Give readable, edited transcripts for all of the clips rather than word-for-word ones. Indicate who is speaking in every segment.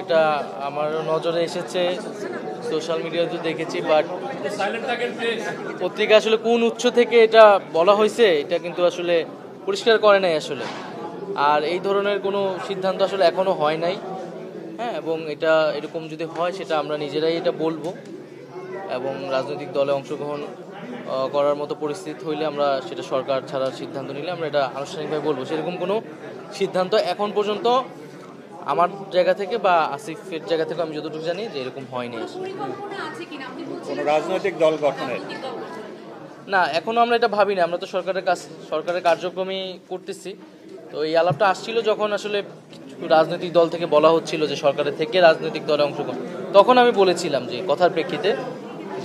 Speaker 1: এটা আমার নজরে এসেছে, সোশ্যাল মিডিয়াতে দেখেছি, বাট পত্রিকা আসলে কোন উৎস থেকে এটা বলা হয়েছে এটা কিন্তু আসলে পরিষ্কার করে নাই আসলে। আর এই ধরনের কোনো সিদ্ধান্ত আসলে এখনো হয় নাই। হ্যাঁ, এবং এটা এরকম যদি হয় সেটা আমরা নিজেরাই এটা বলবো, এবং রাজনৈতিক দলে অংশগ্রহণ করার মতো পরিস্থিতি হইলে আমরা সেটা সরকার ছাড়ার সিদ্ধান্ত নিলে আমরা এটা আনুষ্ঠানিকভাবে বলবো। সেরকম কোনো সিদ্ধান্ত এখন পর্যন্ত আমার জায়গা থেকে বা আসিফের জায়গা থেকে আমি যতটুকু জানি যে এরকম হয়নি।
Speaker 2: কোনো রাজনৈতিক দল গঠনের
Speaker 1: না, এখনো আমরা এটা ভাবিনি। আমরা তো সরকারের কার্যক্রমই করতেছি। তো এই আলাপটা আসছিল যখন আসলে রাজনৈতিক দল থেকে বলা হচ্ছিল যে সরকারের থেকে রাজনৈতিক দলে অংশগ্রহণ, তখন আমি বলেছিলাম যে কথার প্রেক্ষিতে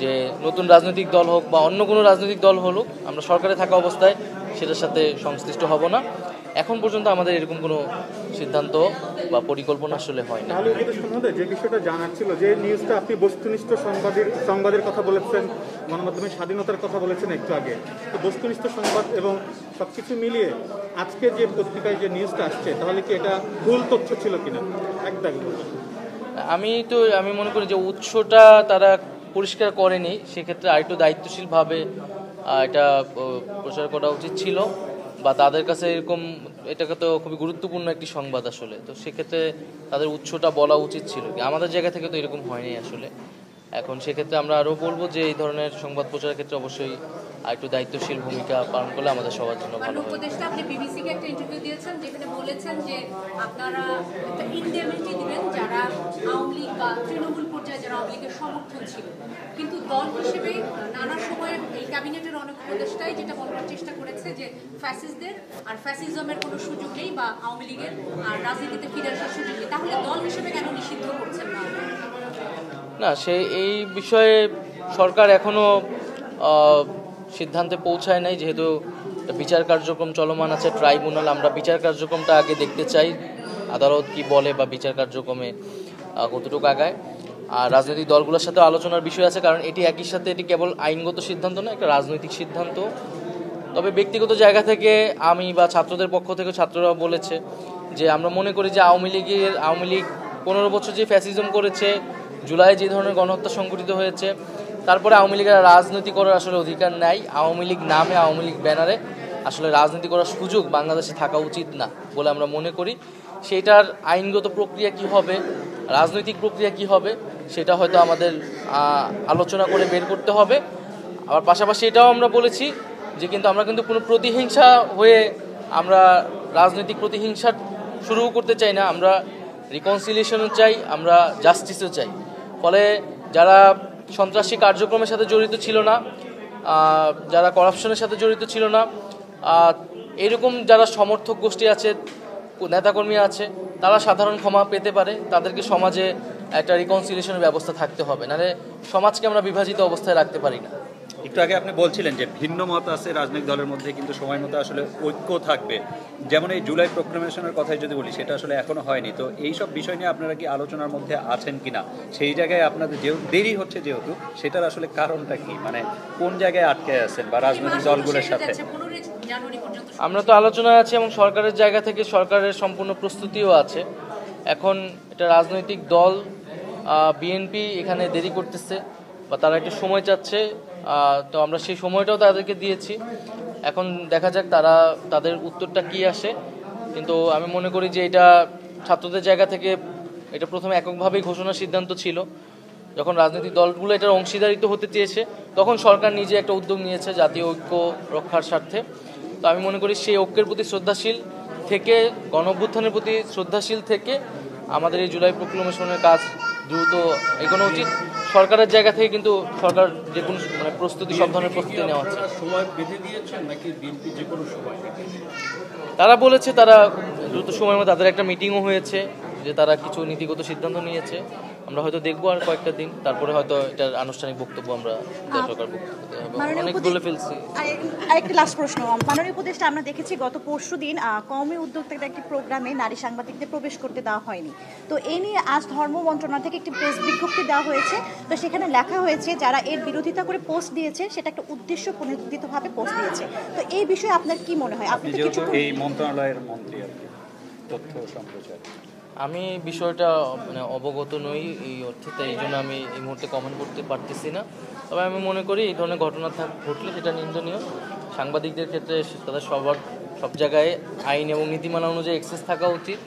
Speaker 1: যে নতুন রাজনৈতিক দল হোক বা অন্য কোনো রাজনৈতিক দল হলুক, আমরা সরকারে থাকা অবস্থায় সেটার সাথে সংশ্লিষ্ট হব না। এখন পর্যন্ত আমাদের এরকম কোনো সিদ্ধান্ত বা পরিকল্পনা আসলে হয় না।
Speaker 3: তাহলে উপদেষ্টা মহোদয়, যে বিষয়টা জানার ছিল, যে নিউজটা আপনি বস্তুনিষ্ঠ সংবাদের কথা বলেছেন, গণমাধ্যমের স্বাধীনতার কথা বলেছেন একটু আগে, তো বস্তুনিষ্ঠ সংবাদ এবং সবকিছু মিলিয়ে আজকে যে পত্রিকায় যে নিউজটা আসছে, তাহলে কি এটা ভুল তথ্য ছিল কিনা একদম?
Speaker 1: আমি মনে করি যে উৎসটা তারা পরিষ্কার করেনি, সেক্ষেত্রে আরেকটু দায়িত্বশীলভাবে এটা প্রচার করা উচিত ছিল, বা তাদের কাছে এরকম এটাকে তো খুবই গুরুত্বপূর্ণ একটি সংবাদ আসলে, তো সেক্ষেত্রে তাদের উৎসটা বলা উচিত ছিল। আমাদের জায়গা থেকে তো এরকম হয়নি আসলে। এখন সেক্ষেত্রে আমরা আরও বলবো যে এই ধরনের সংবাদ প্রচারের ক্ষেত্রে অবশ্যই আরেকটু দায়িত্বশীল ভূমিকা পালন করলে আমাদের সবার জন্য ভালো হয়।
Speaker 4: উপদেষ্টা আপনি বিবিসিকে একটা ইন্টারভিউ দিয়েছেন, যেখানে বলেছেন যে আপনারা একটা ইনডেমিনিটি দিবেন যারা আওয়ামী লীগ বা তৃণমূল পর্যায়ে যারা আওয়ামী লীগের সমর্থন ছিল, কিন্তু দল হিসেবে নানা সময়ে এই ক্যাবিনেটের অনেক উপদেষ্টাই যেটা বলবার চেষ্টা করেছে যে ফ্যাসিস্টদের আর ফ্যাসিজমের কোনো সুযোগ নেই, বা আওয়ামী লীগের আর রাজনীতিতে ফিরে আসার সুযোগ নেই। তাহলে দল হিসেবে কেন নিষিদ্ধ করছেন না?
Speaker 1: না, এই বিষয়ে সরকার এখনো সিদ্ধান্তে পৌঁছায় নাই, যেহেতু বিচার কার্যক্রম চলমান আছে, ট্রাইব্যুনাল। আমরা বিচার কার্যক্রমটা আগে দেখতে চাই, আদালত কি বলে বা বিচার কার্যক্রমে কতটুকু আগায়। আর রাজনৈতিক দলগুলোর সাথে আলোচনার বিষয় আছে, কারণ এটি একই সাথে এটি কেবল আইনগত সিদ্ধান্ত না, একটা রাজনৈতিক সিদ্ধান্ত। তবে ব্যক্তিগত জায়গা থেকে আমি বা ছাত্রদের পক্ষ থেকে ছাত্ররাও বলেছে যে আমরা মনে করি যে আওয়ামী লীগ 15 বছর যে ফ্যাসিজম করেছে, জুলাই যে ধরনের গণহত্যা সংঘটিত হয়েছে, তারপরে আওয়ামী লীগের রাজনীতি করার আসলে অধিকার নাই। আওয়ামী লীগ নামে, আওয়ামী লীগ ব্যানারে আসলে রাজনীতি করার সুযোগ বাংলাদেশে থাকা উচিত না বলে আমরা মনে করি। সেটার আইনগত প্রক্রিয়া কি হবে, রাজনৈতিক প্রক্রিয়া কি হবে, সেটা হয়তো আমাদের আলোচনা করে বের করতে হবে। আবার পাশাপাশি এটাও আমরা বলেছি যে আমরা কিন্তু কোনো প্রতিহিংসা হয়ে আমরা রাজনৈতিক প্রতিহিংসা শুরু করতে চাই না। আমরা রিকনসিলিয়েশনও চাই, আমরা জাস্টিসও চাই। ফলে যারা সন্ত্রাসী কার্যক্রমের সাথে জড়িত ছিল না, যারা করাপশনের সাথে জড়িত ছিল না, এরকম যারা সমর্থক গোষ্ঠী আছে, নেতাকর্মী আছে, তারা সাধারণ ক্ষমা পেতে পারে। তাদেরকে সমাজে একটা রিকনসিলিয়েশনের ব্যবস্থা থাকতে হবে, নাহলে সমাজকে আমরা বিভাজিত অবস্থায় রাখতে পারি না।
Speaker 2: একটু আগে আপনি বলছিলেন যে ভিন্ন মত আছে রাজনৈতিক দলের মধ্যে, কিন্তু সময় মতো আসলে ঐক্য থাকবে। যেমন এই জুলাই প্রোক্লামেশনের কথাই যদি বলি, সেটা আসলে এখনো হয়নি। তো এই সব বিষয় নিয়ে আপনারা কি আলোচনার মধ্যে আছেন কিনা? সেই জায়গায় আপনাদের দেরি হচ্ছে যেহেতু, সেটার আসলে কারণটা কি, মানে কোন জায়গায় আটকে আছেন বা রাজনৈতিক দলগুলোর সাথে?
Speaker 1: আমরা তো আলোচনায় আছি, এবং সরকারের জায়গা থেকে সরকারের সম্পূর্ণ প্রস্তুতিও আছে। এখন এটা রাজনৈতিক দল বিএনপি এখানে দেরি করতেছে বা তারা একটু সময় চাচ্ছে, তো আমরা সেই সময়টাও তাদেরকে দিয়েছি। এখন দেখা যাক তাদের উত্তরটা কি আসে। কিন্তু আমি মনে করি যে এটা ছাত্রদের জায়গা থেকে এটা প্রথমে এককভাবেই ঘোষণার সিদ্ধান্ত ছিল। যখন রাজনৈতিক দলগুলো এটার অংশীদারিত্ব হতে চেয়েছে, তখন সরকার নিজে একটা উদ্যোগ নিয়েছে জাতীয় ঐক্য রক্ষার স্বার্থে। তো আমি মনে করি সেই ঐক্যের প্রতি শ্রদ্ধাশীল থেকে, গণঅভ্যুত্থানের প্রতি শ্রদ্ধাশীল থেকে আমাদের এই জুলাই প্রোক্লামেশনের কাজ দ্রুত এগোনো উচিত। সরকারের জায়গা থেকে কিন্তু সরকার যে কোনো প্রস্তুতি, সব ধরনের প্রস্তুতি নেওয়া হচ্ছে। তারা বলেছে তারা দ্রুত সময়ের মধ্যে, তাদের একটা মিটিংও হয়েছে যে তারা কিছু নীতিগত সিদ্ধান্ত নিয়েছে। আমরা হয়তো দেখবো আর কয়েকটা দিন, তারপরে হয়তো এটার আনুষ্ঠানিক বক্তব্য আমরা সরকার অনেক বলে ফেলছি।
Speaker 5: আরেকটা লাস্ট প্রশ্ন, মাননীয় উপদেষ্টা, আমরা দেখেছি গত পরশুদিন কওমি উদ্যোক্তাদের একটি প্রোগ্রামে নারী সাংবাদিকদের প্রবেশ করতে দেওয়া হয়নি। তো এই নিয়ে আজ ধর্ম মন্ত্রণালয় থেকে একটি প্রেস বিজ্ঞপ্তি দেওয়া হয়েছে। তো সেখানে লেখা হয়েছে যারা এর বিরোধিতা করে পোস্ট দিয়েছে সেটা একটা উদ্দেশ্য প্রণোদিতভাবে পোস্ট দিয়েছে। তো এই বিষয়ে আপনার কি মনে হয়?
Speaker 2: আপনি যেহেতু এই মন্ত্রণালয়ের মন্ত্রী, তথ্য সম্প্রচার,
Speaker 1: আমি বিষয়টা মানে অবগত নই এই অর্থে, তাই এই জন্য আমি এই মুহূর্তে কমেন্ট করতে পারতেছি না। তবে আমি মনে করি এই ধরনের ঘটনা ঘটলে সেটা নিন্দনীয়। সাংবাদিকদের ক্ষেত্রে তাদের সব জায়গায় আইন এবং নীতিমালা অনুযায়ী অ্যাক্সেস থাকা উচিত।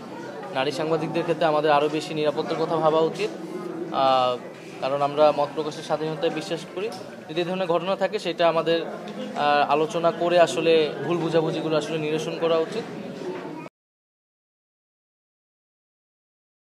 Speaker 1: নারী সাংবাদিকদের ক্ষেত্রে আমাদের আরও বেশি নিরাপত্তার কথা ভাবা উচিত, কারণ আমরা মত প্রকাশের স্বাধীনতায় বিশ্বাস করি। যদি এই ধরনের ঘটনা থাকে সেটা আমাদের আলোচনা করে আসলে ভুল বোঝাবুঝিগুলো আসলে নিরসন করা উচিত।